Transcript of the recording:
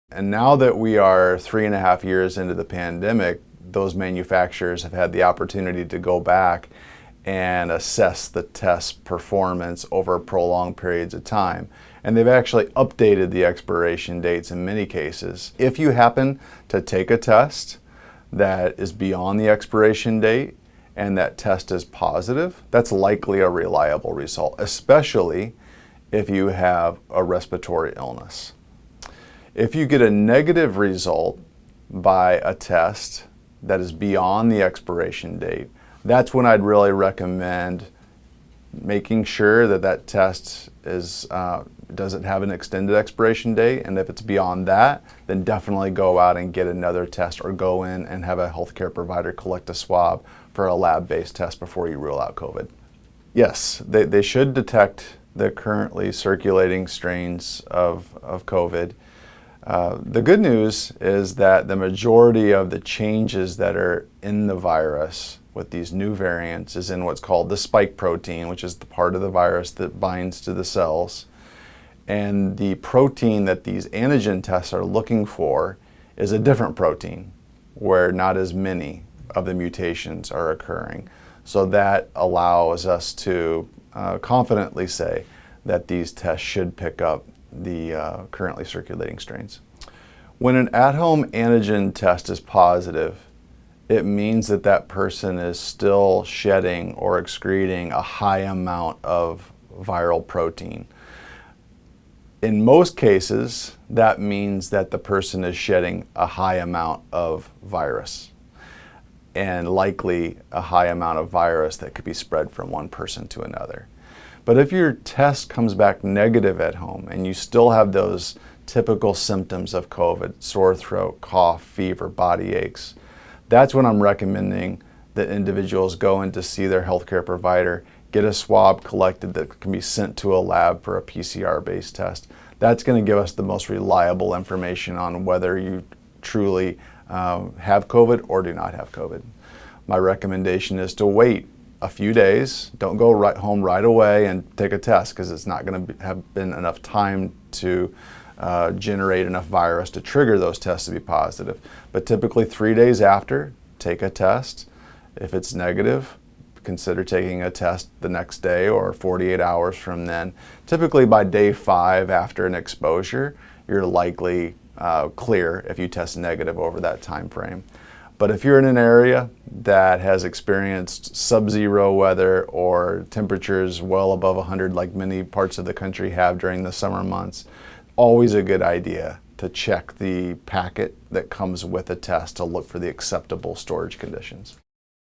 And now that we are 3.5 years into the pandemic, those manufacturers have had the opportunity to go back and assess the test performance over prolonged periods of time. And they've actually updated the expiration dates in many cases. If you happen to take a test that is beyond the expiration date and that test is positive, that's likely a reliable result, especially if you have a respiratory illness. If you get a negative result by a test that is beyond the expiration date, that's when I'd really recommend making sure that that test doesn't have an extended expiration date, and if it's beyond that, then definitely go out and get another test or go in and have a healthcare provider collect a swab for a lab-based test before you rule out COVID. Yes, they should detect the currently circulating strains of COVID. The good news is that the majority of the changes that are in the virus with these new variants is in what's called the spike protein, which is the part of the virus that binds to the cells. And the protein that these antigen tests are looking for is a different protein, where not as many of the mutations are occurring. So that allows us to confidently say that these tests should pick up the currently circulating strains. When an at-home antigen test is positive, it means that that person is still shedding or excreting a high amount of viral protein. In most cases, that means that the person is shedding a high amount of virus, and likely a high amount of virus that could be spread from one person to another. But if your test comes back negative at home and you still have those typical symptoms of COVID, sore throat, cough, fever, body aches, that's when I'm recommending that individuals go in to see their healthcare provider, get a swab collected that can be sent to a lab for a PCR-based test. That's going to give us the most reliable information on whether you truly have COVID or do not have COVID. My recommendation is to wait a few days. Don't go home right away and take a test, because it's not going to have been enough time to generate enough virus to trigger those tests to be positive. But typically 3 days after, take a test. If it's negative, consider taking a test the next day or 48 hours from then. Typically by day 5 after an exposure, you're likely clear if you test negative over that time frame. But if you're in an area that has experienced sub-zero weather or temperatures well above 100 like many parts of the country have during the summer months, always a good idea to check the packet that comes with a test to look for the acceptable storage conditions.